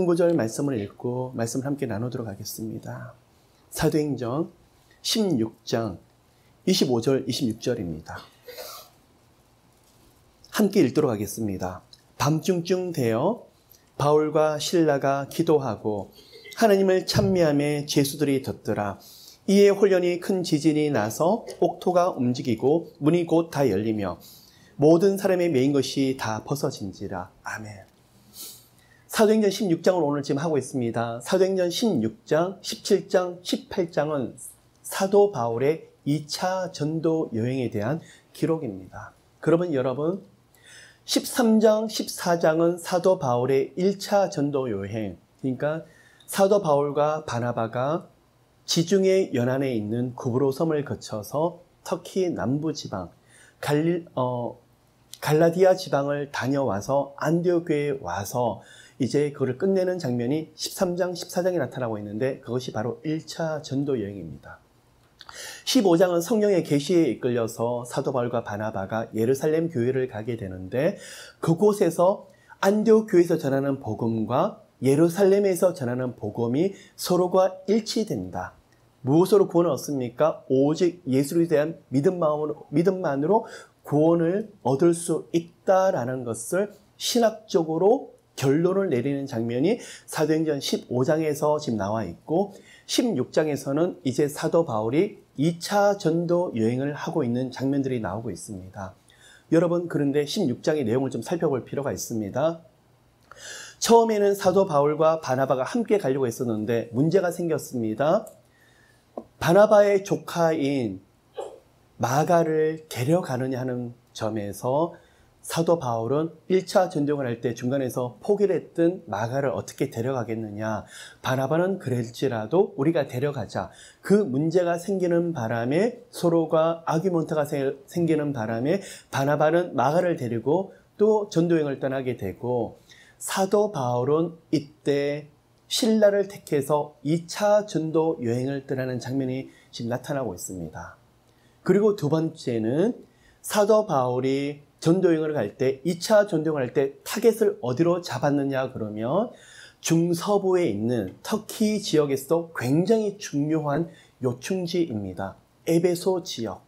한 구절 말씀을 읽고 말씀을 함께 나누도록 하겠습니다. 사도행전 16장 25절 26절입니다. 함께 읽도록 하겠습니다. 밤중쯤 되어 바울과 실라가 기도하고 하나님을 찬미하며 제수들이 덧더라. 이에 홀연히 큰 지진이 나서 옥토가 움직이고 문이 곧 다 열리며 모든 사람의 메인 것이 다 벗어진지라. 아멘. 사도행전 16장을 오늘 지금 하고 있습니다. 사도행전 16장, 17장, 18장은 사도 바울의 2차 전도 여행에 대한 기록입니다. 그러면 여러분 13장, 14장은 사도 바울의 1차 전도 여행, 그러니까 사도 바울과 바나바가 지중해 연안에 있는 구브로 섬을 거쳐서 터키 남부 지방, 갈라디아 지방을 다녀와서 안디옥에 와서 이제 그걸 끝내는 장면이 13장, 14장에 나타나고 있는데 그것이 바로 1차 전도 여행입니다. 15장은 성령의 계시에 이끌려서 사도 바울과 바나바가 예루살렘 교회를 가게 되는데 그곳에서 안디옥 교회에서 전하는 복음과 예루살렘에서 전하는 복음이 서로가 일치된다. 무엇으로 구원을 얻습니까? 오직 예수에 대한 믿음만으로 구원을 얻을 수 있다라는 것을 신학적으로 결론을 내리는 장면이 사도행전 15장에서 지금 나와 있고 16장에서는 이제 사도 바울이 2차 전도 여행을 하고 있는 장면들이 나오고 있습니다. 여러분, 그런데 16장의 내용을 좀 살펴볼 필요가 있습니다. 처음에는 사도 바울과 바나바가 함께 가려고 했었는데 문제가 생겼습니다. 바나바의 조카인 마가를 데려가느냐 하는 점에서 사도 바울은 1차 전도를 할 때 중간에서 포기를 했던 마가를 어떻게 데려가겠느냐. 바나바는 그럴지라도 우리가 데려가자. 그 문제가 생기는 바람에 서로가 아규먼트가 생기는 바람에 바나바는 마가를 데리고 또 전도여행을 떠나게 되고 사도 바울은 이때 실라를 택해서 2차 전도 여행을 떠나는 장면이 지금 나타나고 있습니다. 그리고 두 번째는 사도 바울이 전도여행을 갈 때 2차 전도여행을 할 때 타겟을 어디로 잡았느냐 그러면 중서부에 있는 터키 지역에서 굉장히 중요한 요충지입니다. 에베소 지역.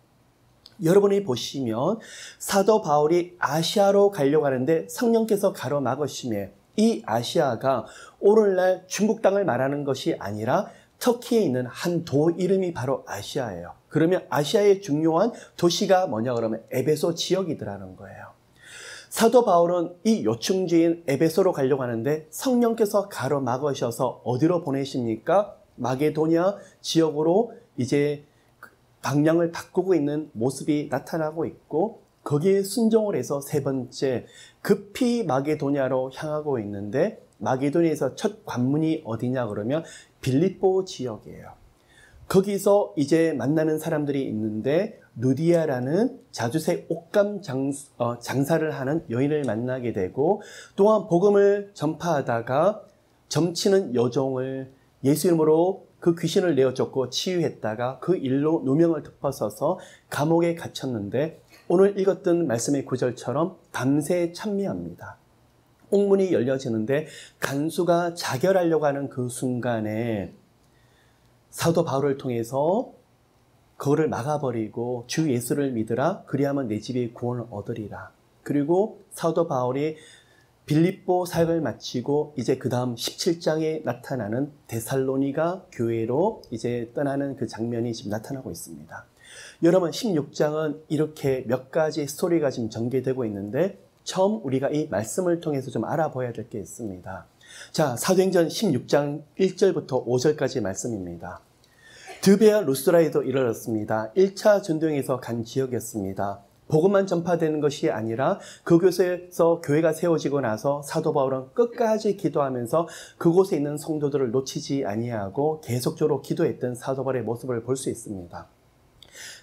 여러분이 보시면 사도 바울이 아시아로 가려고 하는데 성령께서 가로막으시며 이 아시아가 오늘날 중국 땅을 말하는 것이 아니라 터키에 있는 한 도 이름이 바로 아시아예요. 그러면 아시아의 중요한 도시가 뭐냐 그러면 에베소 지역이더라는 거예요. 사도 바울은 이 요충지인 에베소로 가려고 하는데 성령께서 가로막으셔서 어디로 보내십니까? 마게도냐 지역으로 이제 방향을 바꾸고 있는 모습이 나타나고 있고 거기에 순종을 해서 세 번째 급히 마게도냐로 향하고 있는데 마게도냐에서 첫 관문이 어디냐 그러면 빌립보 지역이에요. 거기서 이제 만나는 사람들이 있는데 루디아라는 자주색 옷감 장사를 하는 여인을 만나게 되고 또한 복음을 전파하다가 점치는 여종을 예수 이름으로 그 귀신을 내어쫓고 치유했다가 그 일로 누명을 덮어서서 감옥에 갇혔는데 오늘 읽었던 말씀의 구절처럼 밤새 찬미합니다. 옥문이 열려지는데 간수가 자결하려고 하는 그 순간에 사도 바울을 통해서 그거를 막아버리고 주 예수를 믿으라 그리하면 내 집이 구원을 얻으리라. 그리고 사도 바울이 빌립보 사역을 마치고 이제 그 다음 17장에 나타나는 데살로니가 교회로 이제 떠나는 그 장면이 지금 나타나고 있습니다. 여러분 16장은 이렇게 몇 가지 스토리가 지금 전개되고 있는데 처음 우리가 이 말씀을 통해서 좀 알아봐야 될 게 있습니다. 자, 사도행전 16장 1절부터 5절까지 말씀입니다. 드베아 루스라에도 이르렀습니다. 1차 전도여행에서 간 지역이었습니다. 복음만 전파되는 것이 아니라 그곳에서 교회가 세워지고 나서 사도 바울은 끝까지 기도하면서 그곳에 있는 성도들을 놓치지 아니하고 계속적으로 기도했던 사도 바울의 모습을 볼 수 있습니다.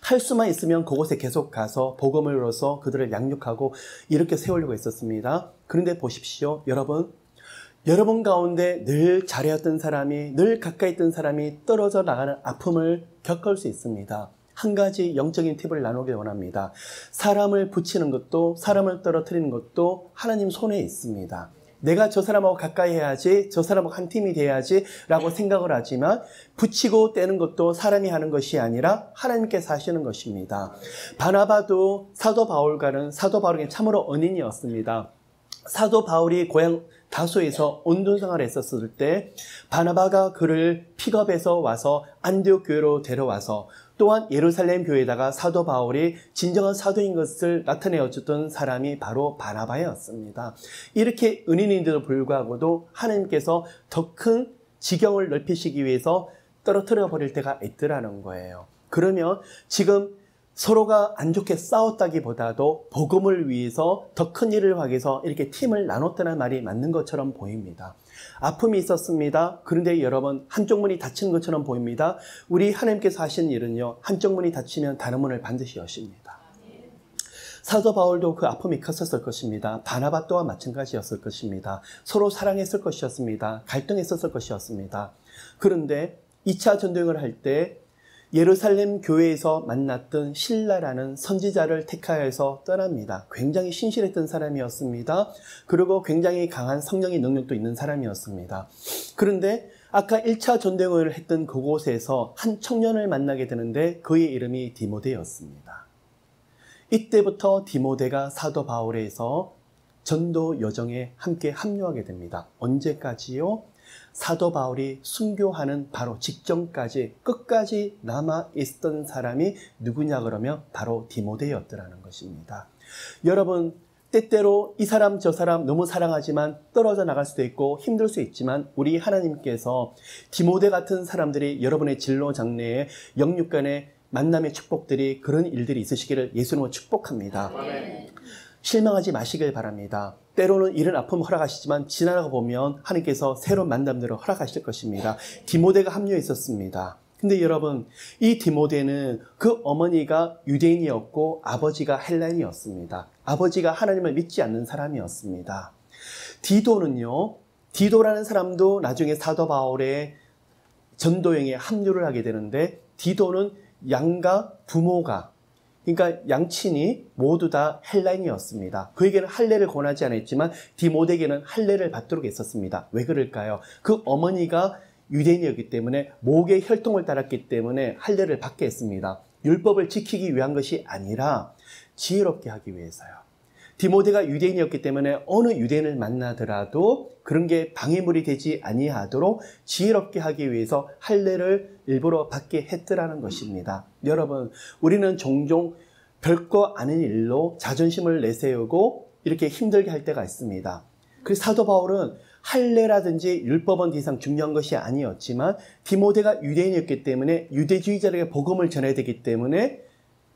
할 수만 있으면 그곳에 계속 가서 복음으로서 그들을 양육하고 이렇게 세우려고 했었습니다. 그런데 보십시오. 여러분 가운데 늘 잘해왔던 사람이, 늘 가까이 있던 사람이 떨어져 나가는 아픔을 겪을 수 있습니다. 한 가지 영적인 팁을 나누기 원합니다. 사람을 붙이는 것도 사람을 떨어뜨리는 것도 하나님 손에 있습니다. 내가 저 사람하고 가까이 해야지, 저 사람하고 한 팀이 돼야지 라고 생각을 하지만 붙이고 떼는 것도 사람이 하는 것이 아니라 하나님께서 하시는 것입니다. 바나바도 사도 바울과는 사도 바울에게 참으로 언인이었습니다. 사도 바울이 고향 다소에서 온둔생활을 했었을 때 바나바가 그를 픽업해서 와서 안디옥 교회로 데려와서 또한 예루살렘 교회에다가 사도 바울이 진정한 사도인 것을 나타내어줬던 사람이 바로 바나바였습니다. 이렇게 은인인데도 불구하고도 하나님께서 더 큰 지경을 넓히시기 위해서 떨어뜨려 버릴 때가 있더라는 거예요. 그러면 지금 서로가 안 좋게 싸웠다기보다도 복음을 위해서 더 큰 일을 하기 위해서 이렇게 팀을 나눴다는 말이 맞는 것처럼 보입니다. 아픔이 있었습니다. 그런데 여러분, 한쪽 문이 닫힌 것처럼 보입니다. 우리 하나님께서 하신 일은요, 한쪽 문이 닫히면 다른 문을 반드시 여십니다. 사도 바울도 그 아픔이 컸었을 것입니다. 바나바 또한 마찬가지였을 것입니다. 서로 사랑했을 것이었습니다. 갈등했었을 것이었습니다. 그런데 2차 전도행을 할 때 예루살렘 교회에서 만났던 실라라는 선지자를 택하여서 떠납니다. 굉장히 신실했던 사람이었습니다. 그리고 굉장히 강한 성령의 능력도 있는 사람이었습니다. 그런데 아까 1차 전도행을 했던 그곳에서 한 청년을 만나게 되는데 그의 이름이 디모데였습니다. 이때부터 디모데가 사도 바울에서 전도 여정에 함께 합류하게 됩니다. 언제까지요? 사도 바울이 순교하는 바로 직전까지 끝까지 남아있던 사람이 누구냐 그러면 바로 디모데였더라는 것입니다. 여러분, 때때로 이 사람 저 사람 너무 사랑하지만 떨어져 나갈 수도 있고 힘들 수 있지만 우리 하나님께서 디모데 같은 사람들이 여러분의 진로 장래에 영육 간의 만남의 축복들이 그런 일들이 있으시기를 예수님으로 축복합니다. 아멘. 실망하지 마시길 바랍니다. 때로는 이런 아픔 허락하시지만 지나가 보면 하나님께서 새로운 만남들을 허락하실 것입니다. 디모데가 합류해 있었습니다. 근데 여러분, 이 디모데는 그 어머니가 유대인이었고 아버지가 헬라인이었습니다. 아버지가 하나님을 믿지 않는 사람이었습니다. 디도는요, 디도라는 사람도 나중에 사도 바울의 전도행에 합류를 하게 되는데 디도는 양가 부모가 그러니까 양친이 모두 다 헬라인이었습니다. 그에게는 할례를 권하지 않았지만 디모데에게는 할례를 받도록 했었습니다. 왜 그럴까요? 그 어머니가 유대인이었기 때문에 목의 혈통을 따랐기 때문에 할례를 받게 했습니다. 율법을 지키기 위한 것이 아니라 지혜롭게 하기 위해서요. 디모데가 유대인이었기 때문에 어느 유대인을 만나더라도 그런 게 방해물이 되지 아니하도록 지혜롭게 하기 위해서 할례를 일부러 받게 했더라는 것입니다. 여러분, 우리는 종종 별거 아닌 일로 자존심을 내세우고 이렇게 힘들게 할 때가 있습니다. 그래서 사도 바울은 할례라든지 율법은 더 이상 중요한 것이 아니었지만 디모데가 유대인이었기 때문에 유대주의자에게 복음을 전해야 되기 때문에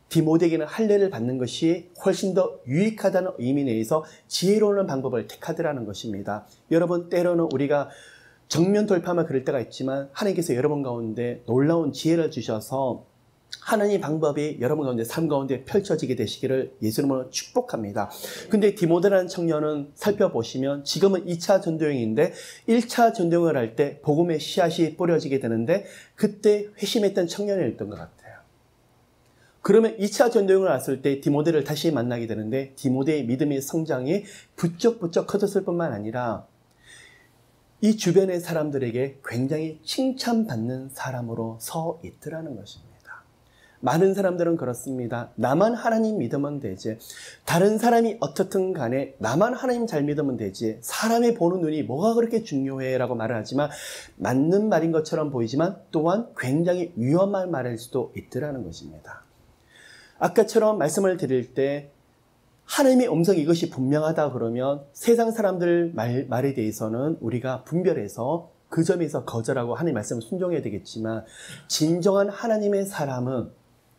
디모데에게는 할례를 받는 것이 훨씬 더 유익하다는 의미 내에서 지혜로운 방법을 택하더라는 것입니다. 여러분, 때로는 우리가 정면 돌파만 그럴 때가 있지만 하나님께서 여러분 가운데 놀라운 지혜를 주셔서 하나님의 방법이 여러분 가운데 삶 가운데 펼쳐지게 되시기를 예수님으로 축복합니다. 근데 디모데라는 청년은 살펴보시면 지금은 2차 전도행인데 1차 전도행을 할 때 복음의 씨앗이 뿌려지게 되는데 그때 회심했던 청년이었던 것 같아요. 그러면 2차 전도행을 왔을 때 디모데를 다시 만나게 되는데 디모데의 믿음의 성장이 부쩍부쩍 커졌을 뿐만 아니라 이 주변의 사람들에게 굉장히 칭찬받는 사람으로 서 있더라는 것입니다. 많은 사람들은 그렇습니다. 나만 하나님 믿으면 되지. 다른 사람이 어떻든 간에 나만 하나님 잘 믿으면 되지. 사람이 보는 눈이 뭐가 그렇게 중요해? 라고 말을 하지만 맞는 말인 것처럼 보이지만 또한 굉장히 위험한 말일 수도 있더라는 것입니다. 아까처럼 말씀을 드릴 때 하나님의 음성 이것이 분명하다 그러면 세상 사람들 말에 대해서는 우리가 분별해서 그 점에서 거절하고 하나님의 말씀을 순종해야 되겠지만 진정한 하나님의 사람은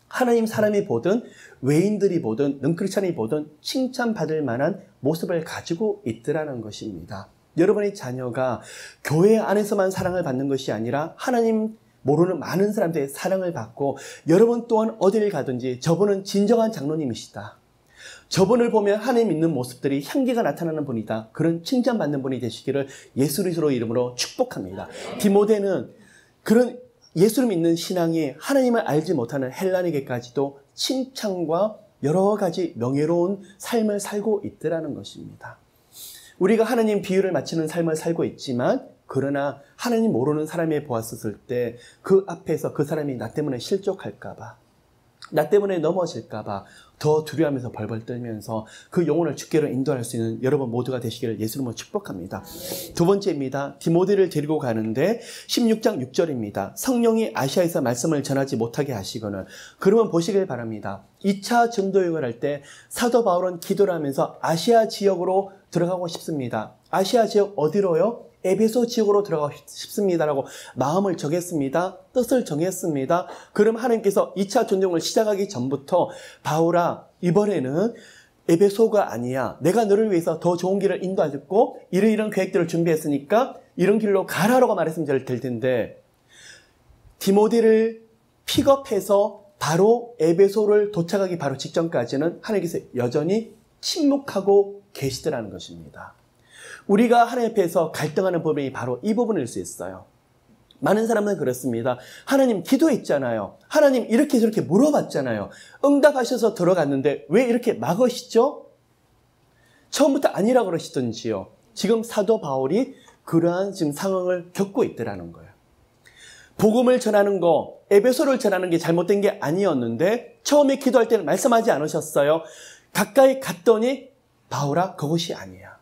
하나님 사람이 보든 외인들이 보든 능크리스찬이 보든 칭찬받을 만한 모습을 가지고 있더라는 것입니다. 여러분의 자녀가 교회 안에서만 사랑을 받는 것이 아니라 하나님 모르는 많은 사람들의 사랑을 받고 여러분 또한 어디를 가든지 저분은 진정한 장로님이시다. 저분을 보면 하나님 있는 모습들이 향기가 나타나는 분이다. 그런 칭찬받는 분이 되시기를 예수 그리스도 이름으로 축복합니다. 디모데는 그런 예수를 믿는 신앙이 하나님을 알지 못하는 헬라인에게까지도 칭찬과 여러 가지 명예로운 삶을 살고 있더라는 것입니다. 우리가 하나님 비유를 맞추는 삶을 살고 있지만 그러나 하나님 모르는 사람이 보았을 때 그 앞에서 그 사람이 나 때문에 실족할까 봐, 나 때문에 넘어질까 봐 더 두려워하면서 벌벌 떨면서 그 영혼을 주께로 인도할 수 있는 여러분 모두가 되시기를 예수님으로 축복합니다. 두 번째입니다. 디모데를 데리고 가는데 16장 6절입니다. 성령이 아시아에서 말씀을 전하지 못하게 하시거늘. 그러면 보시길 바랍니다. 2차 전도여행을 할 때 사도 바울은 기도를 하면서 아시아 지역으로 들어가고 싶습니다. 아시아 지역 어디로요? 에베소 지역으로 들어가고 싶습니다라고 마음을 정했습니다. 뜻을 정했습니다. 그럼 하나님께서 2차 전쟁을 시작하기 전부터 바울아, 이번에는 에베소가 아니야. 내가 너를 위해서 더 좋은 길을 인도하였고 이런 계획들을 준비했으니까 이런 길로 가라라고 말했으면 될 텐데 디모데를 픽업해서 바로 에베소를 도착하기 바로 직전까지는 하나님께서 여전히 침묵하고 계시더라는 것입니다. 우리가 하나님 앞에서 갈등하는 부분이 바로 이 부분일 수 있어요. 많은 사람은 그렇습니다. 하나님 기도했잖아요. 하나님 이렇게 저렇게 물어봤잖아요. 응답하셔서 들어갔는데 왜 이렇게 막으시죠? 처음부터 아니라고 그러시던지요. 지금 사도 바울이 그러한 지금 상황을 겪고 있더라는 거예요. 복음을 전하는 거, 에베소를 전하는 게 잘못된 게 아니었는데 처음에 기도할 때는 말씀하지 않으셨어요. 가까이 갔더니 바울아, 그것이 아니야.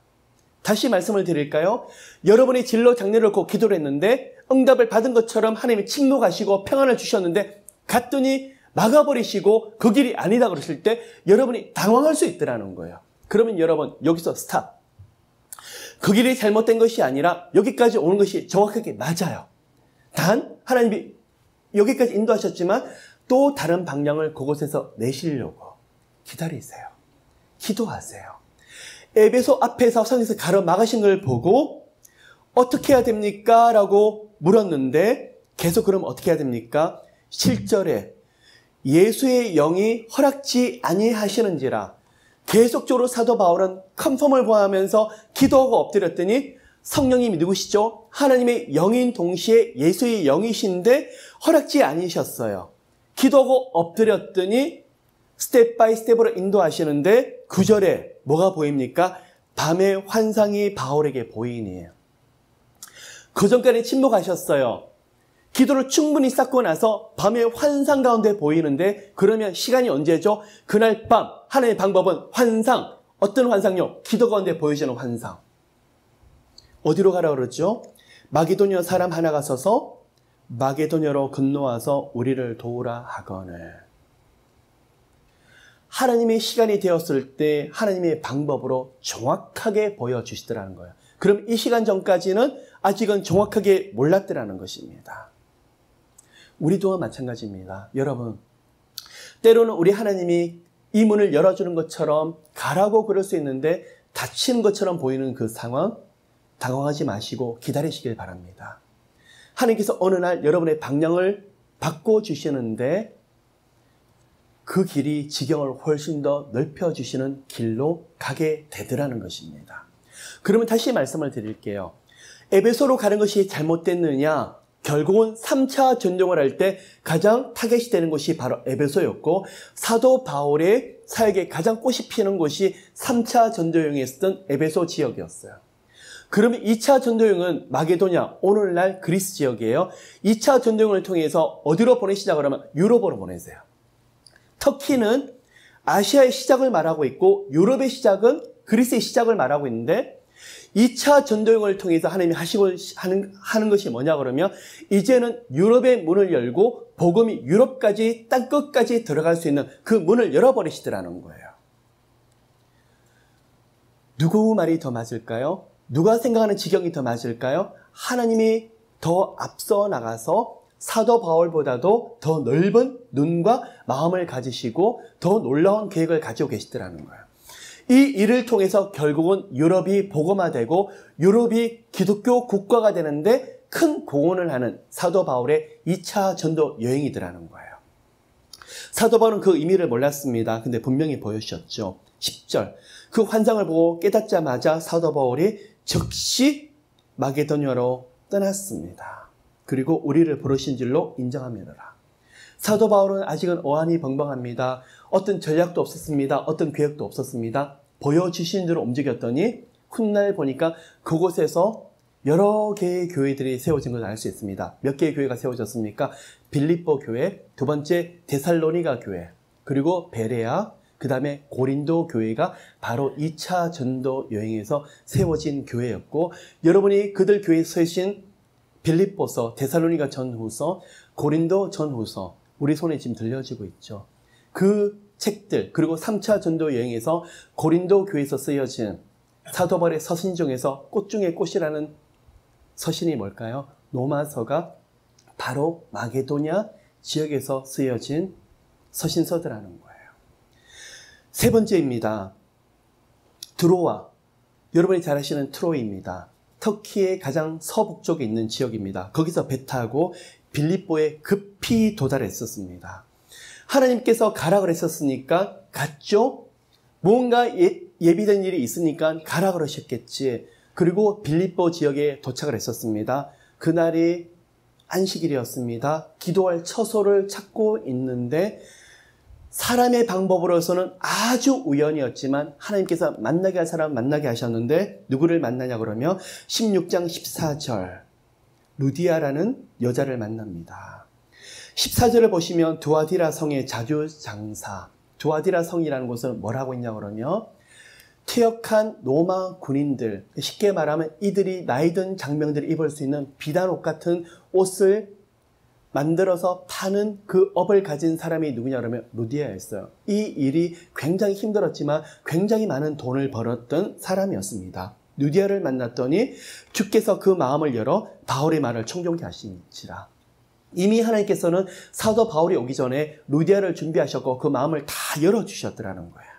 다시 말씀을 드릴까요? 여러분이 진로 장례를 걷고 기도를 했는데 응답을 받은 것처럼 하나님이 침묵하시고 평안을 주셨는데 갔더니 막아버리시고 그 길이 아니다 그러실 때 여러분이 당황할 수 있더라는 거예요. 그러면 여러분 여기서 스탑. 그 길이 잘못된 것이 아니라 여기까지 오는 것이 정확하게 맞아요. 단 하나님이 여기까지 인도하셨지만 또 다른 방향을 그곳에서 내시려고 기다리세요. 기도하세요. 에베소 앞에서 성에서 가로막으신 걸 보고 어떻게 해야 됩니까? 라고 물었는데 계속 그럼 어떻게 해야 됩니까? 7절에 예수의 영이 허락지 아니하시는지라 계속적으로 사도 바울은 컨펌을 구하면서 기도하고 엎드렸더니 성령님이 누구시죠? 하나님의 영인 동시에 예수의 영이신데 허락지 아니셨어요. 기도하고 엎드렸더니 스텝 바이 스텝으로 인도하시는데 9절에 뭐가 보입니까? 밤의 환상이 바울에게 보이니에요. 그 전까지 침묵하셨어요. 기도를 충분히 쌓고 나서 밤의 환상 가운데 보이는데 그러면 시간이 언제죠? 그날 밤 하나님의 방법은 환상. 어떤 환상요? 기도 가운데 보여지는 환상. 어디로 가라 그러죠? 마게도냐 사람 하나가 서서 마게도냐로 건너와서 우리를 도우라 하거늘. 하나님의 시간이 되었을 때 하나님의 방법으로 정확하게 보여주시더라는 거예요. 그럼 이 시간 전까지는 아직은 정확하게 몰랐더라는 것입니다. 우리 또한 마찬가지입니다. 여러분, 때로는 우리 하나님이 이 문을 열어주는 것처럼 가라고 그럴 수 있는데 닫히는 것처럼 보이는 그 상황, 당황하지 마시고 기다리시길 바랍니다. 하나님께서 어느 날 여러분의 방향을 바꿔주시는데 그 길이 지경을 훨씬 더 넓혀주시는 길로 가게 되더라는 것입니다. 그러면 다시 말씀을 드릴게요. 에베소로 가는 것이 잘못됐느냐? 결국은 3차 전쟁을 할 때 가장 타겟이 되는 곳이 바로 에베소였고 사도 바울의 사역에 가장 꽃이 피는 곳이 3차 전도여행에 있었던 에베소 지역이었어요. 그러면 2차 전도여행은 마게도냐, 오늘날 그리스 지역이에요. 2차 전도여행을 통해서 어디로 보내시자 그러면 유럽으로 보내세요. 터키는 아시아의 시작을 말하고 있고 유럽의 시작은 그리스의 시작을 말하고 있는데 2차 전도여행을 통해서 하나님이 하는 것이 뭐냐 그러면 이제는 유럽의 문을 열고 복음이 유럽까지 땅끝까지 들어갈 수 있는 그 문을 열어버리시더라는 거예요. 누구 말이 더 맞을까요? 누가 생각하는 지경이 더 맞을까요? 하나님이 더 앞서 나가서 사도 바울보다도 더 넓은 눈과 마음을 가지시고 더 놀라운 계획을 가지고 계시더라는 거예요. 이 일을 통해서 결국은 유럽이 복음화되고 유럽이 기독교 국가가 되는데 큰 공헌을 하는 사도 바울의 2차 전도 여행이더라는 거예요. 사도 바울은 그 의미를 몰랐습니다. 근데 분명히 보여주셨죠. 10절. 그 환상을 보고 깨닫자마자 사도 바울이 즉시 마게도냐로 떠났습니다. 그리고 우리를 부르신 줄로 인정합니다. 사도 바울은 아직은 어안이 벙벙합니다. 어떤 전략도 없었습니다. 어떤 계획도 없었습니다. 보여주신 대로 움직였더니 훗날 보니까 그곳에서 여러 개의 교회들이 세워진 것을 알 수 있습니다. 몇 개의 교회가 세워졌습니까? 빌립보 교회, 두 번째 데살로니가 교회, 그리고 베레아, 그 다음에 고린도 교회가 바로 2차 전도 여행에서 세워진 교회였고, 여러분이 그들 교회에 서신 빌립보서, 데살로니가 전후서, 고린도 전후서 우리 손에 지금 들려지고 있죠. 그 책들, 그리고 3차 전도 여행에서 고린도 교회에서 쓰여진 사도 바울의 서신 중에서 꽃 중의 꽃이라는 서신이 뭘까요? 로마서가 바로 마게도냐 지역에서 쓰여진 서신서들하는 거예요. 세 번째입니다. 드로아. 여러분이 잘 아시는 트로이입니다. 터키의 가장 서북쪽에 있는 지역입니다. 거기서 배 타고 빌립보에 급히 도달했었습니다. 하나님께서 가라 그랬었으니까 갔죠. 뭔가 예비된 일이 있으니까 가라 그러셨겠지. 그리고 빌립보 지역에 도착을 했었습니다. 그날이 안식일이었습니다. 기도할 처소를 찾고 있는데 사람의 방법으로서는 아주 우연이었지만 하나님께서 만나게 할 사람 만나게 하셨는데 누구를 만나냐 그러면 16장 14절 루디아라는 여자를 만납니다. 14절을 보시면 두아디라 성의 자주장사, 두아디라 성이라는 곳은 뭐라고 있냐 그러면 퇴역한 로마 군인들, 쉽게 말하면 이들이 나이든 장병들이 입을 수 있는 비단옷 같은 옷을 만들어서 파는 그 업을 가진 사람이 누구냐 그러면 루디아였어요. 이 일이 굉장히 힘들었지만 굉장히 많은 돈을 벌었던 사람이었습니다. 루디아를 만났더니 주께서 그 마음을 열어 바울의 말을 청종케 하시니라. 이미 하나님께서는 사도 바울이 오기 전에 루디아를 준비하셨고 그 마음을 다 열어주셨더라는 거예요.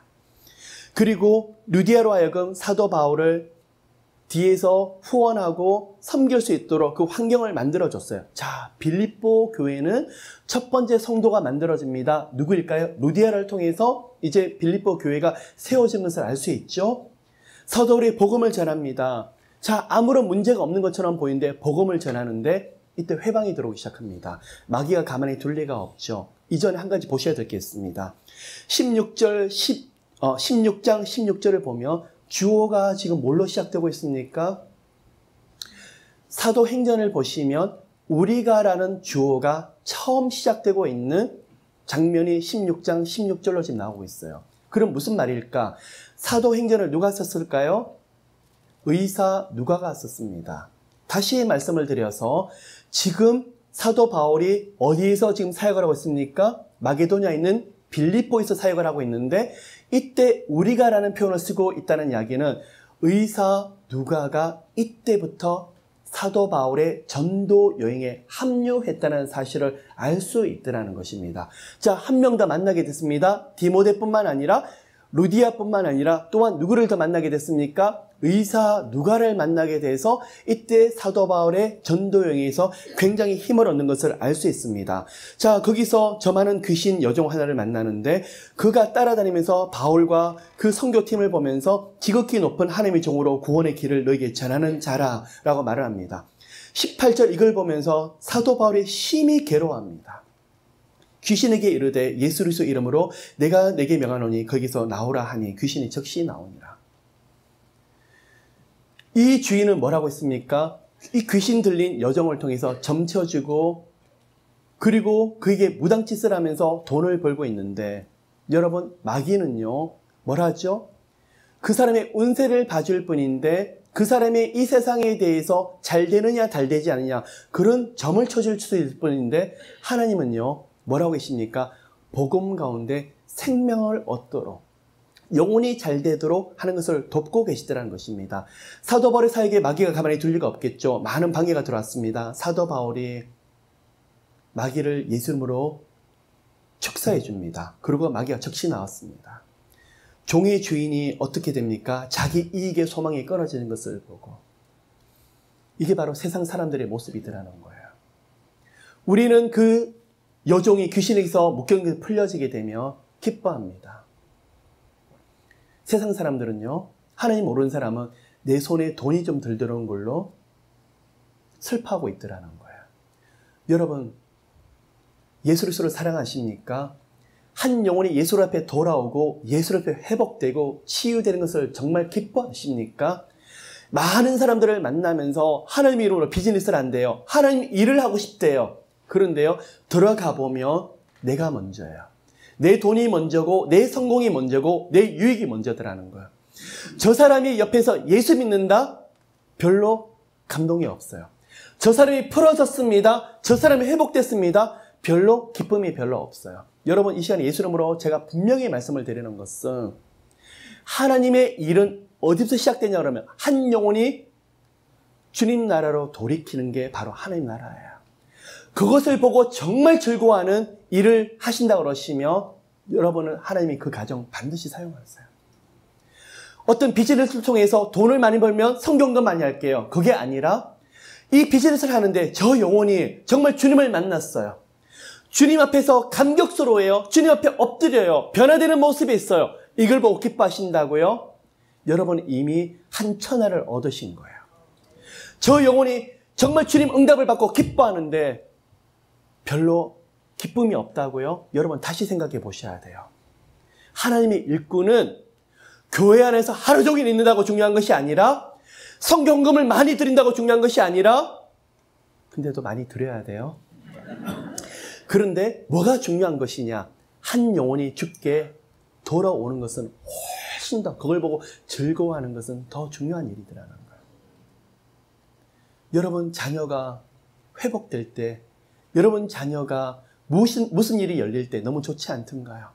그리고 루디아로 하여금 사도 바울을 뒤에서 후원하고 섬길 수 있도록 그 환경을 만들어줬어요. 자, 빌립보 교회는 첫 번째 성도가 만들어집니다. 누구일까요? 루디아를 통해서 이제 빌립보 교회가 세워진 것을 알 수 있죠. 사도 바울이 복음을 전합니다. 자, 아무런 문제가 없는 것처럼 보이는데 복음을 전하는데 이때 회방이 들어오기 시작합니다. 마귀가 가만히 둘 리가 없죠. 이전에 한 가지 보셔야 될 게 있습니다. 16장 16절을 보면 주어가 지금 뭘로 시작되고 있습니까? 사도행전을 보시면 우리가라는 주어가 처음 시작되고 있는 장면이 16장 16절로 지금 나오고 있어요. 그럼 무슨 말일까? 사도행전을 누가 썼을까요? 의사 누가가 썼습니다. 다시 말씀을 드려서 지금 사도 바울이 어디에서 지금 사역을 하고 있습니까? 마게도냐에 있는 빌립보에서 사역을 하고 있는데 이때 우리가라는 표현을 쓰고 있다는 이야기는 의사 누가가 이때부터 사도 바울의 전도 여행에 합류했다는 사실을 알 수 있다는 것입니다. 자, 한 명 더 만나게 됐습니다. 디모데뿐만 아니라 루디아뿐만 아니라 또한 누구를 더 만나게 됐습니까? 의사 누가를 만나게 돼서 이때 사도 바울의 전도 여행에서 굉장히 힘을 얻는 것을 알 수 있습니다. 자, 거기서 저 많은 귀신 여종 하나를 만나는데 그가 따라다니면서 바울과 그 선교팀을 보면서 지극히 높은 하나님의 종으로 구원의 길을 너에게 전하는 자라라고 말을 합니다. 18절 이걸 보면서 사도 바울이 심히 괴로워합니다. 귀신에게 이르되 예수 그리스도 이름으로 내가 내게 명하노니 거기서 나오라 하니 귀신이 즉시 나오니라. 이 주인은 뭐라고 했습니까? 이 귀신 들린 여정을 통해서 점쳐주고 그리고 그에게 무당짓을 하면서 돈을 벌고 있는데 여러분 마귀는요 뭐라 하죠? 그 사람의 운세를 봐줄 뿐인데 그 사람의 이 세상에 대해서 잘 되느냐 잘 되지 않느냐 그런 점을 쳐줄 수 있을 뿐인데 하나님은요 뭐라고 계십니까? 복음 가운데 생명을 얻도록 영혼이 잘 되도록 하는 것을 돕고 계시더라는 것입니다. 사도 바울의 사역에 마귀가 가만히 둘 리가 없겠죠. 많은 방해가 들어왔습니다. 사도 바울이 마귀를 예수 이름으로 축사해 줍니다. 그리고 마귀가 즉시 나왔습니다. 종의 주인이 어떻게 됩니까? 자기 이익의 소망이 끊어지는 것을 보고 이게 바로 세상 사람들의 모습이더라는 거예요. 우리는 그 여종이 귀신에게서 목격이 풀려지게 되면 기뻐합니다. 세상 사람들은요, 하나님 모르는 사람은 내 손에 돈이 좀 덜 들어온 걸로 슬퍼하고 있더라는 거예요. 여러분, 예수 그리스도를 사랑하십니까? 한 영혼이 예수 앞에 돌아오고 예수 앞에 회복되고 치유되는 것을 정말 기뻐하십니까? 많은 사람들을 만나면서 하나님 이름으로 비즈니스를 한대요. 하나님 일을 하고 싶대요. 그런데요, 들어가 보면 내가 먼저예요. 내 돈이 먼저고 내 성공이 먼저고 내 유익이 먼저더라는 거예요. 저 사람이 옆에서 예수 믿는다? 별로 감동이 없어요. 저 사람이 풀어졌습니다. 저 사람이 회복됐습니다. 별로 기쁨이 별로 없어요. 여러분, 이 시간에 예수 이름으로 제가 분명히 말씀을 드리는 것은 하나님의 일은 어디서 시작되냐 그러면 한 영혼이 주님 나라로 돌이키는 게 바로 하나님 나라예요. 그것을 보고 정말 즐거워하는 일을 하신다고 그러시며 여러분은 하나님이 그 가정 반드시 사용하세요. 어떤 비즈니스를 통해서 돈을 많이 벌면 성경도 많이 할게요. 그게 아니라 이 비즈니스를 하는데 저 영혼이 정말 주님을 만났어요. 주님 앞에서 감격스러워해요. 주님 앞에 엎드려요. 변화되는 모습이 있어요. 이걸 보고 기뻐하신다고요? 여러분 이미 한 천하를 얻으신 거예요. 저 영혼이 정말 주님 응답을 받고 기뻐하는데 별로 기쁨이 없다고요? 여러분 다시 생각해 보셔야 돼요. 하나님의 일꾼은 교회 안에서 하루 종일 있는다고 중요한 것이 아니라 성경금을 많이 드린다고 중요한 것이 아니라 근데도 많이 드려야 돼요. 그런데 뭐가 중요한 것이냐? 한 영혼이 죽게 돌아오는 것은 훨씬 더 그걸 보고 즐거워하는 것은 더 중요한 일이더라는 거예요. 여러분 자녀가 회복될 때 여러분 자녀가 무슨 일이 열릴 때 너무 좋지 않던가요?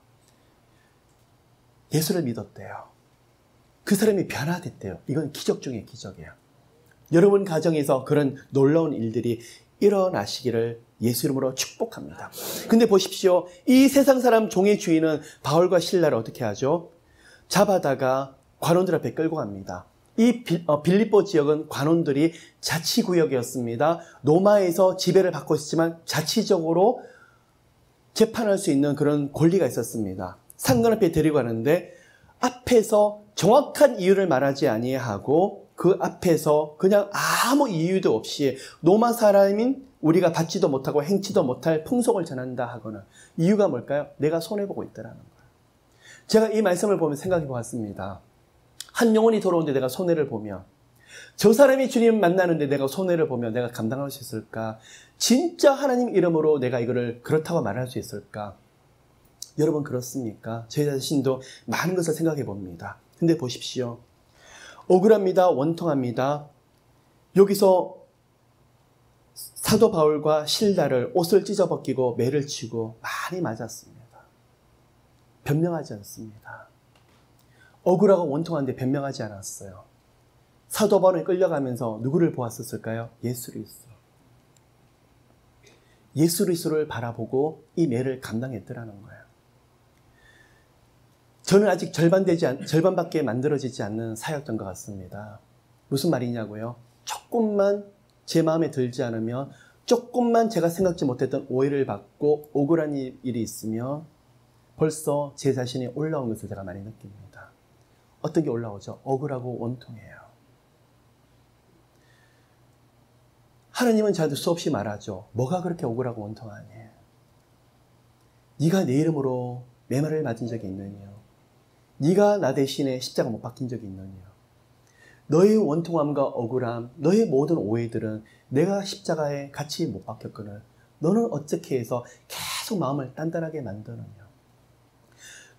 예수를 믿었대요. 그 사람이 변화됐대요. 이건 기적 중의 기적이에요. 여러분 가정에서 그런 놀라운 일들이 일어나시기를 예수 이름으로 축복합니다. 근데 보십시오. 이 세상 사람 종의 주인은 바울과 실라를 어떻게 하죠? 잡아다가 관원들 앞에 끌고 갑니다. 이 빌립보 지역은 관원들이 자치구역이었습니다. 로마에서 지배를 받고 있었지만 자치적으로 재판할 수 있는 그런 권리가 있었습니다. 상관 앞에 데리고 가는데 앞에서 정확한 이유를 말하지 아니하고 그 앞에서 그냥 아무 이유도 없이 로마 사람인 우리가 받지도 못하고 행치도 못할 풍속을 전한다 하거나 이유가 뭘까요? 내가 손해보고 있다는 거예요. 제가 이 말씀을 보면 생각해 보았습니다. 한 영혼이 돌아오는데 내가 손해를 보면 저 사람이 주님 만나는데 내가 손해를 보면 내가 감당할 수 있을까? 진짜 하나님 이름으로 내가 이거를 그렇다고 말할 수 있을까? 여러분 그렇습니까? 제 자신도 많은 것을 생각해 봅니다. 근데 보십시오. 억울합니다. 원통합니다. 여기서 사도 바울과 실라를 옷을 찢어벗기고 매를 치고 많이 맞았습니다. 변명하지 않습니다. 억울하고 원통한데 변명하지 않았어요. 사도 바울이 끌려가면서 누구를 보았었을까요? 예수 그리스도. 예수 그리스도를 바라보고 이 매를 감당했더라는 거예요. 저는 아직 절반밖에 만들어지지 않는 사역던 것 같습니다. 무슨 말이냐고요? 조금만 제 마음에 들지 않으면 조금만 제가 생각지 못했던 오해를 받고 억울한 일이 있으면 벌써 제 자신이 올라온 것을 제가 많이 느낍니다. 어떤 게 올라오죠? 억울하고 원통해요. 하나님은 저한테 수없이 말하죠. 뭐가 그렇게 억울하고 원통하니? 네가 내 이름으로 매말을 맞은 적이 있느냐? 네가 나 대신에 십자가 못 박힌 적이 있느냐? 너의 원통함과 억울함, 너의 모든 오해들은 내가 십자가에 같이 못 박혔거늘 너는 어떻게 해서 계속 마음을 단단하게 만드느냐?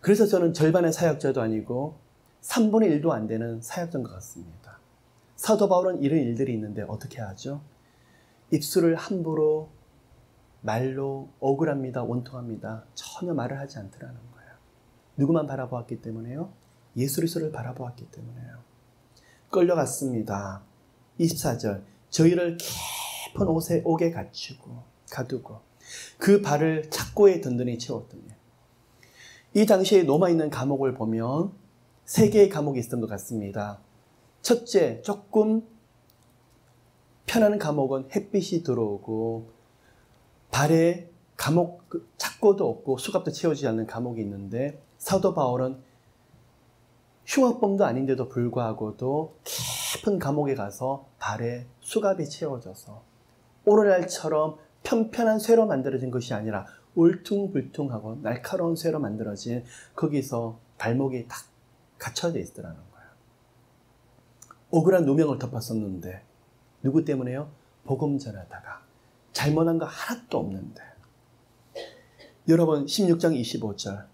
그래서 저는 절반의 사역자도 아니고 3분의 1도 안 되는 사역자인 것 같습니다. 사도 바울은 이런 일들이 있는데 어떻게 하죠? 입술을 함부로 말로 억울합니다, 원통합니다 전혀 말을 하지 않더라는 거예요. 누구만 바라보았기 때문에요? 예수 그리스도를 바라보았기 때문에요. 끌려갔습니다. 24절 저희를 깊은 옥에 가두고 그 발을 착고에 든든히 채웠더니 이 당시에 로마에 있는 감옥을 보면 3개의 감옥이 있었던 것 같습니다. 첫째, 조금 편한 감옥은 햇빛이 들어오고 발에 착고도 없고 수갑도 채워지지 않는 감옥이 있는데 사도 바울은 흉악범도 아닌데도 불구하고도 깊은 감옥에 가서 발에 수갑이 채워져서 오늘날처럼 편편한 쇠로 만들어진 것이 아니라 울퉁불퉁하고 날카로운 쇠로 만들어진 거기서 발목이 딱 갇혀져 있더라는 거예요. 억울한 누명을 덮었었는데 누구 때문에요? 복음 전하다가 잘못한 거 하나도 없는데. 여러분 16장 25절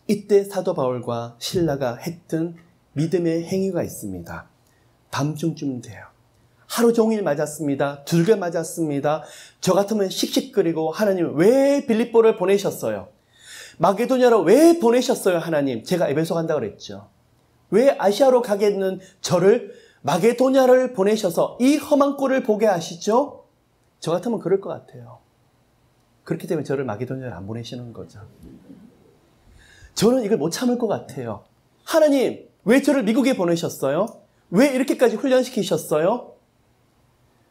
이때 사도 바울과 실라가 했던 믿음의 행위가 있습니다. 밤중쯤 돼요. 하루 종일 맞았습니다. 두들겨 맞았습니다. 저 같으면 씩씩거리고 하나님 왜 빌립보를 보내셨어요? 마게도냐로 왜 보내셨어요 하나님? 제가 에베소 간다고 그랬죠. 왜 아시아로 가겠는 저를 마게도냐를 보내셔서 이 험한 꼴을 보게 하시죠? 저 같으면 그럴 것 같아요. 그렇기 때문에 저를 마게도냐를 안 보내시는 거죠. 저는 이걸 못 참을 것 같아요. 하나님 왜 저를 미국에 보내셨어요? 왜 이렇게까지 훈련시키셨어요?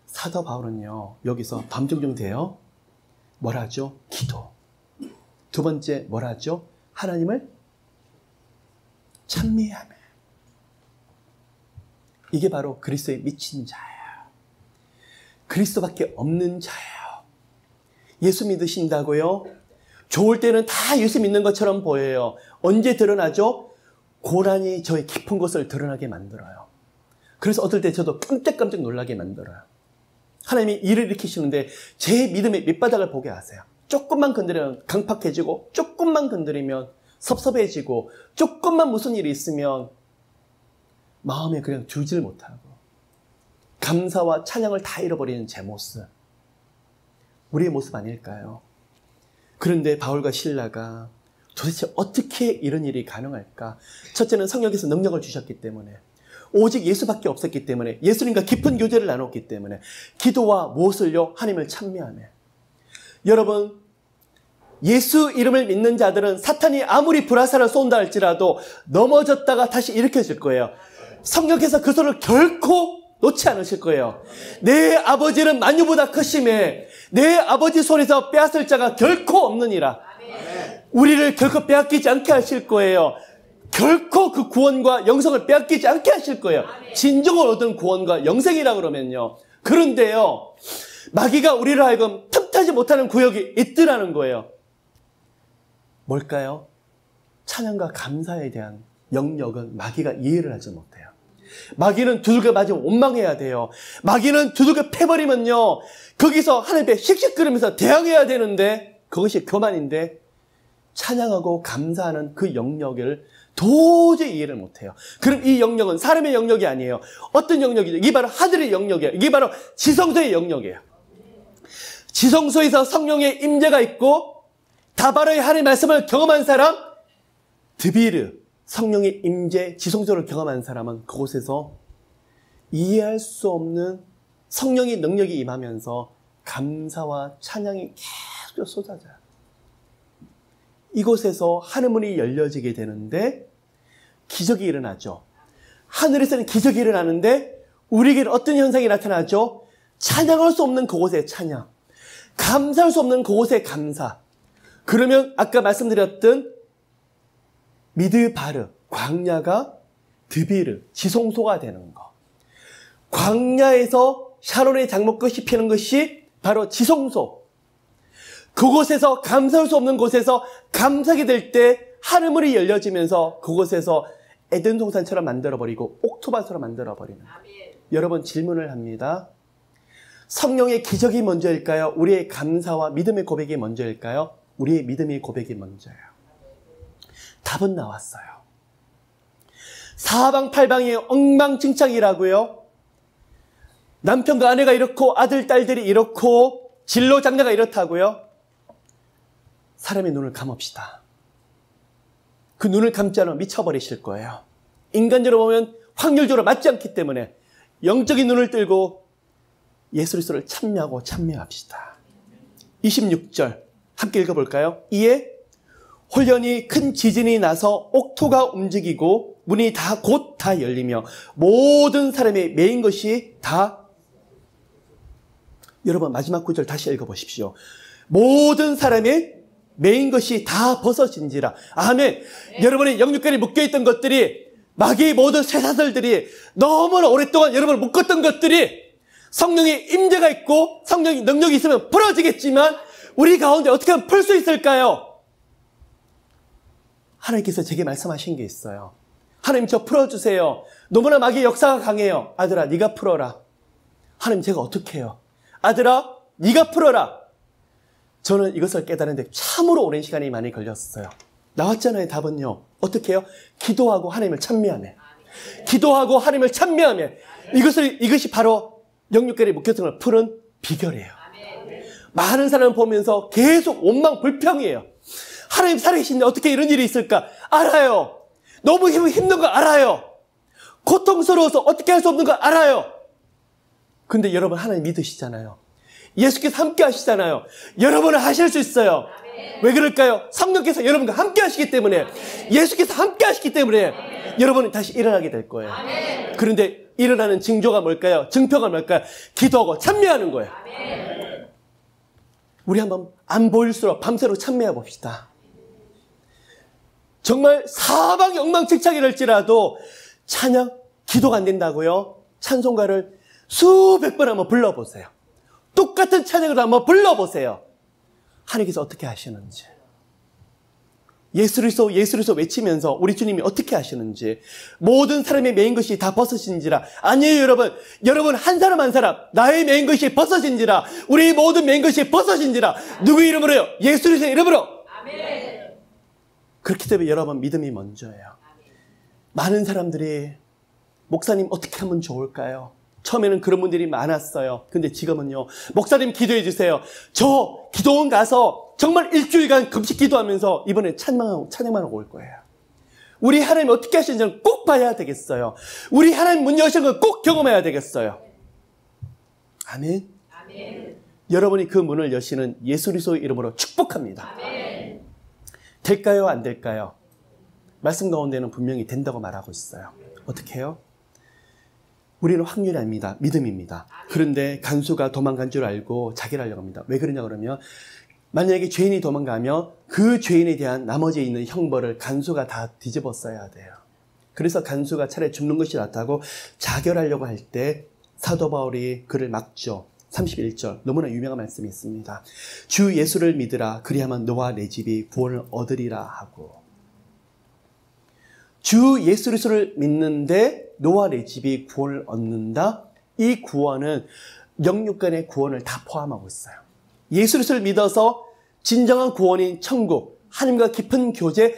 사도 바울은요 여기서 밤중중 돼요. 뭐라 하죠? 기도. 두 번째 뭐라 하죠? 하나님을 찬미하며. 이게 바로 그리스도에 미친 자예요. 그리스도밖에 없는 자예요. 예수 믿으신다고요? 좋을 때는 다 예수 믿는 것처럼 보여요. 언제 드러나죠? 고난이 저의 깊은 것을 드러나게 만들어요. 그래서 어떨 때 저도 깜짝깜짝 놀라게 만들어요. 하나님이 일을 일으키시는데 제 믿음의 밑바닥을 보게 하세요. 조금만 건드리면 강팍해지고, 조금만 건드리면 섭섭해지고, 조금만 무슨 일이 있으면 마음에 그냥 주질 못하고 감사와 찬양을 다 잃어버리는 제 모습. 우리의 모습 아닐까요? 그런데 바울과 실라가 도대체 어떻게 이런 일이 가능할까? 첫째는 성령께서 능력을 주셨기 때문에, 오직 예수밖에 없었기 때문에, 예수님과 깊은 교제를 나눴기 때문에, 기도와 무엇을요? 하나님을 찬미하며. 여러분, 예수 이름을 믿는 자들은 사탄이 아무리 불화살을 쏜다 할지라도 넘어졌다가 다시 일으켜질 거예요. 성령께서 그 손을 결코 놓지 않으실 거예요. 내 아버지는 만유보다 크심에 내 아버지 손에서 빼앗을 자가 결코 없느니라. 우리를 결코 빼앗기지 않게 하실 거예요. 결코 그 구원과 영생을 빼앗기지 않게 하실 거예요. 진정을 얻은 구원과 영생이라 그러면요. 그런데요, 마귀가 우리를 하여금 틈타지 못하는 구역이 있더라는 거예요. 뭘까요? 찬양과 감사에 대한 영역은 마귀가 이해를 하지 못해요. 마귀는 두들겨 맞으면 원망해야 돼요. 마귀는 두들겨 패버리면요, 거기서 하나님께 씩씩거리면서 대항해야 되는데, 그것이 교만인데, 찬양하고 감사하는 그 영역을 도저히 이해를 못해요. 그럼 이 영역은 사람의 영역이 아니에요. 어떤 영역이죠? 이게 바로 하늘의 영역이에요. 이게 바로 지성소의 영역이에요. 지성소에서 성령의 임재가 있고 다바로의 하나님의 말씀을 경험한 사람, 드비르, 성령의 임재, 지성소를 경험한 사람은 그곳에서 이해할 수 없는 성령의 능력이 임하면서 감사와 찬양이 계속 쏟아져요. 이곳에서 하늘문이 열려지게 되는데 기적이 일어나죠. 하늘에서는 기적이 일어나는데 우리에게는 어떤 현상이 나타나죠? 찬양할 수 없는 그곳의 찬양, 감사할 수 없는 그곳의 감사. 그러면 아까 말씀드렸던 미드바르, 광야가 드비르, 지성소가 되는 거. 광야에서 샤론의 장목꽃이 피는 것이 바로 지성소. 그곳에서 감사할 수 없는 곳에서 감사하게 될 때 하늘문이 열려지면서 그곳에서 에덴 동산처럼 만들어버리고 옥토밭으로 만들어버리는 거예요. 여러분, 질문을 합니다. 성령의 기적이 먼저일까요? 우리의 감사와 믿음의 고백이 먼저일까요? 우리의 믿음의 고백이 먼저예요. 답은 나왔어요. 사방팔방이 엉망진창이라고요. 남편과 아내가 이렇고 아들, 딸들이 이렇고 진로 장녀가 이렇다고요. 사람의 눈을 감읍시다. 그 눈을 감지 않으면 미쳐버리실 거예요. 인간적으로 보면 확률적으로 맞지 않기 때문에 영적인 눈을 뜨고 예수 그리스도를 찬미합시다. 26절 함께 읽어볼까요? 이에 홀연히 큰 지진이 나서 옥토가 움직이고 문이 곧 다 열리며 모든 사람의 메인 것이 다, 여러분 마지막 구절 다시 읽어보십시오. 모든 사람의 메인 것이 다 벗어진지라. 아멘. 네. 여러분의 영육간에 묶여있던 것들이, 마귀의 모든 쇠사슬들이, 너무나 오랫동안 여러분을 묶었던 것들이 성령의 임재가 있고 성령의 능력이 있으면 풀어지겠지만 우리 가운데 어떻게 하면 풀 수 있을까요? 하나님께서 제게 말씀하신 게 있어요. 하나님 저 풀어주세요. 너무나 마귀의 역사가 강해요. 아들아 네가 풀어라. 하나님 제가 어떻게 해요? 아들아 네가 풀어라. 저는 이것을 깨달았는데 참으로 오랜 시간이 많이 걸렸어요. 나왔잖아요. 답은요. 어떻게 해요? 기도하고 하나님을 찬미하며. 기도하고 하나님을 찬미하며. 이것이 바로 영육간의 목회성을 푸는 비결이에요. 많은 사람을 보면서 계속 원망 불평이에요. 하나님 살아계신데 어떻게 이런 일이 있을까? 알아요. 너무 힘든 거 알아요. 고통스러워서 어떻게 할 수 없는 거 알아요. 근데 여러분 하나님 믿으시잖아요. 예수께서 함께 하시잖아요. 여러분은 하실 수 있어요. 왜 그럴까요? 성령께서 여러분과 함께 하시기 때문에, 예수께서 함께 하시기 때문에 여러분은 다시 일어나게 될 거예요. 그런데 일어나는 징조가 뭘까요? 증표가 뭘까요? 기도하고 찬미하는 거예요. 우리 한번 안 보일수록 밤새로 찬미해 봅시다. 정말 사방이 엉망진창이랄지라도 찬양, 기도가 안 된다고요? 찬송가를 수백 번 한번 불러보세요. 똑같은 찬양을 한번 불러보세요. 하나님께서 어떻게 하시는지, 예수 그리스도 외치면서 우리 주님이 어떻게 하시는지, 모든 사람의 메인 것이 다 벗어진지라. 아니에요 여러분 한 사람 한 사람 나의 메인 것이 벗어진지라. 우리 모든 메인 것이 벗어진지라. 누구 이름으로요? 예수 그리스도의 이름으로. 아멘. 그렇기 때문에 여러분 믿음이 먼저예요. 많은 사람들이 목사님 어떻게 하면 좋을까요? 처음에는 그런 분들이 많았어요. 근데 지금은요, 목사님 기도해 주세요. 저 기도원 가서 정말 일주일간 금식 기도하면서 이번에 찬양만 하고 올 거예요. 우리 하나님 어떻게 하시는지는 꼭 봐야 되겠어요. 우리 하나님 문 여시는 걸 꼭 경험해야 되겠어요. 아멘. 아멘. 여러분이 그 문을 여시는 예수 그리스도의 이름으로 축복합니다. 아멘. 될까요? 안 될까요? 말씀 가운데는 분명히 된다고 말하고 있어요. 어떻게 해요? 우리는 확률이 아닙니다. 믿음입니다. 그런데 간수가 도망간 줄 알고 자기를 하려고 합니다. 왜 그러냐 그러면, 만약에 죄인이 도망가면 그 죄인에 대한 나머지 있는 형벌을 간수가 다 뒤집어 써야 돼요. 그래서 간수가 차라리 죽는 것이 낫다고 자결하려고 할 때 사도 바울이 그를 막죠. 31절 너무나 유명한 말씀이 있습니다. 주 예수를 믿으라. 그리하면 너와 내 집이 구원을 얻으리라 하고, 주 예수 그리스도를 믿는데 너와 내 집이 구원을 얻는다. 이 구원은 영육간의 구원을 다 포함하고 있어요. 예수 그리스도를 믿어서 진정한 구원인 천국, 하나님과 깊은 교제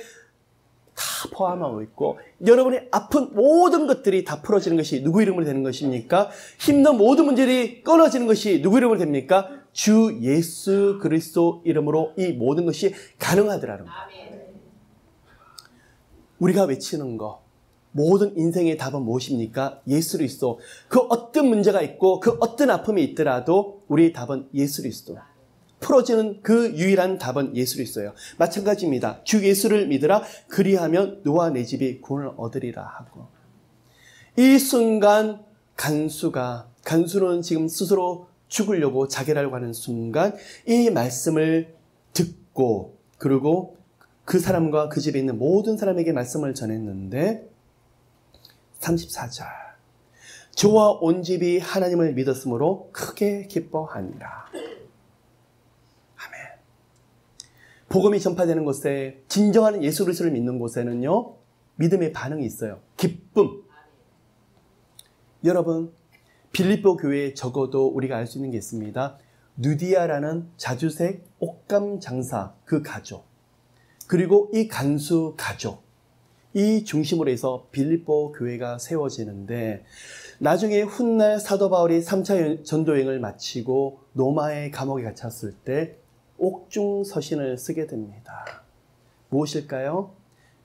다 포함하고 있고, 여러분의 아픈 모든 것들이 다 풀어지는 것이 누구 이름으로 되는 것입니까? 힘든 모든 문제들이 끊어지는 것이 누구 이름으로 됩니까? 주 예수 그리스도 이름으로 이 모든 것이 가능하더라는 거예요. 우리가 외치는 거, 모든 인생의 답은 무엇입니까? 예수 그리스도. 그 어떤 문제가 있고 그 어떤 아픔이 있더라도 우리의 답은 예수 그리스도. 풀어지는 그 유일한 답은 예수 그리스도예요. 마찬가지입니다. 주 예수를 믿으라. 그리하면 너와 내 집이 구원을 얻으리라 하고, 이 순간 간수는 지금 스스로 죽으려고 자결하려고 하는 순간 이 말씀을 듣고, 그리고 그 사람과 그 집에 있는 모든 사람에게 말씀을 전했는데, 34절 저와 온 집이 하나님을 믿었으므로 크게 기뻐하니라. 아멘. 복음이 전파되는 곳에, 진정한 예수 그리스도를 믿는 곳에는요, 믿음의 반응이 있어요. 기쁨. 여러분, 빌립보 교회에 적어도 우리가 알 수 있는 게 있습니다. 누디아라는 자주색 옷감 장사 그 가족, 그리고 이 간수 가족, 이 중심으로 해서 빌립보 교회가 세워지는데, 나중에 훗날 사도 바울이 3차 전도여행을 마치고 로마의 감옥에 갇혔을 때 옥중 서신을 쓰게 됩니다. 무엇일까요?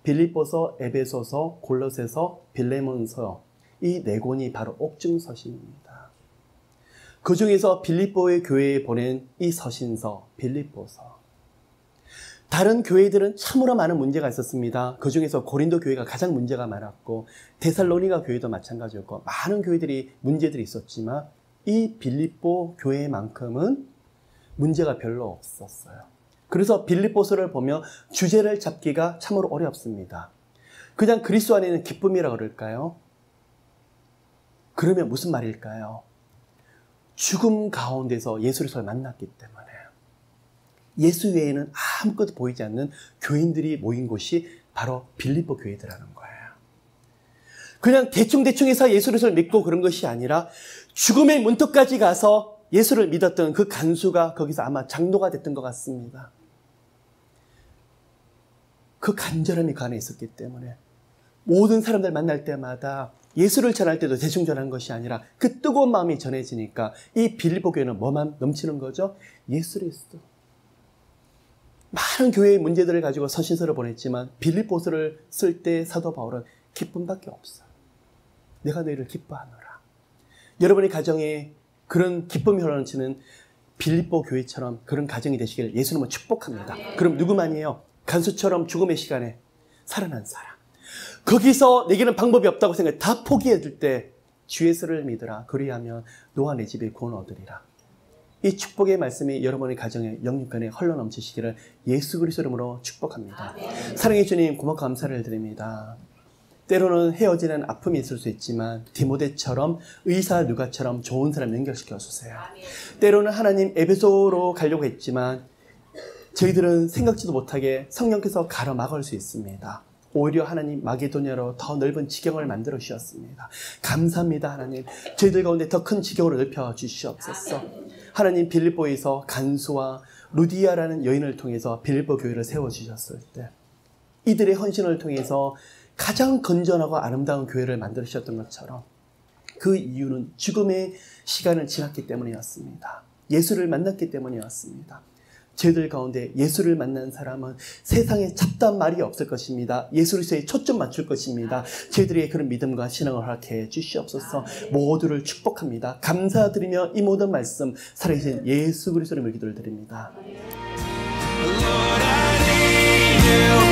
빌립보서, 에베소서, 골로새서, 빌레몬서, 이 네 권이 바로 옥중 서신입니다. 그 중에서 빌립보의 교회에 보낸 이 서신서, 빌립보서. 다른 교회들은 참으로 많은 문제가 있었습니다. 그 중에서 고린도 교회가 가장 문제가 많았고, 데살로니가 교회도 마찬가지였고, 많은 교회들이 문제들이 있었지만 이 빌립보 교회만큼은 문제가 별로 없었어요. 그래서 빌립보서를 보면 주제를 잡기가 참으로 어렵습니다. 그냥 그리스도 안에 있는 기쁨이라 그럴까요? 그러면 무슨 말일까요? 죽음 가운데서 예수 그리스도를 만났기 때문에 예수 외에는 아무것도 보이지 않는 교인들이 모인 곳이 바로 빌립보 교회더라는 거예요. 그냥 대충대충 해서 예수 그리스도를 믿고 그런 것이 아니라 죽음의 문턱까지 가서 예수를 믿었던 그 간수가 거기서 아마 장로가 됐던 것 같습니다. 그 간절함이 그 안에 있었기 때문에 모든 사람들 만날 때마다 예수를 전할 때도 대충 전한 것이 아니라 그 뜨거운 마음이 전해지니까 이 빌립보 교회는 뭐만 넘치는 거죠? 예수 그리스도. 많은 교회의 문제들을 가지고 서신서를 보냈지만 빌립보서를 쓸 때 사도 바울은 기쁨밖에 없어요. 내가 너희를 기뻐하노라. 여러분의 가정에 그런 기쁨이 흘러넘치는 빌립보 교회처럼 그런 가정이 되시기를 예수님은 축복합니다. 그럼 누구만이에요? 간수처럼 죽음의 시간에 살아난 사람. 거기서 내게는 방법이 없다고 생각해 다 포기해줄 때 주 예수를 믿으라. 그리하면 너와 내 집에 구원 얻으리라. 이 축복의 말씀이 여러분의 가정에 영육간에 흘러넘치시기를 예수 그리스도 이름으로 축복합니다. 사랑해 주님 고맙고 감사를 드립니다. 때로는 헤어지는 아픔이 있을 수 있지만 디모데처럼 의사 누가처럼 좋은 사람 연결시켜 주세요. 때로는 하나님 에베소로 가려고 했지만 저희들은 생각지도 못하게 성령께서 가로막을 수 있습니다. 오히려 하나님 마게도냐로 더 넓은 지경을 만들어 주셨습니다. 감사합니다. 하나님 저희들 가운데 더 큰 지경으로 넓혀 주시옵소서. 하나님 빌립보에서 간수와 루디아라는 여인을 통해서 빌립보 교회를 세워주셨을 때 이들의 헌신을 통해서 가장 건전하고 아름다운 교회를 만들으셨던 것처럼 그 이유는 죽음의 시간을 지났기 때문이었습니다. 예수를 만났기 때문이었습니다. 저희들 가운데 예수를 만난 사람은 세상에 잡다한 말이 없을 것입니다. 예수 그리스도에 초점 맞출 것입니다. 저희들의 그런 믿음과 신앙을 허락해 주시옵소서. 모두를 축복합니다. 감사드리며 이 모든 말씀 살아계신 예수 그리스도의 기도를 드립니다. Lord, I need you.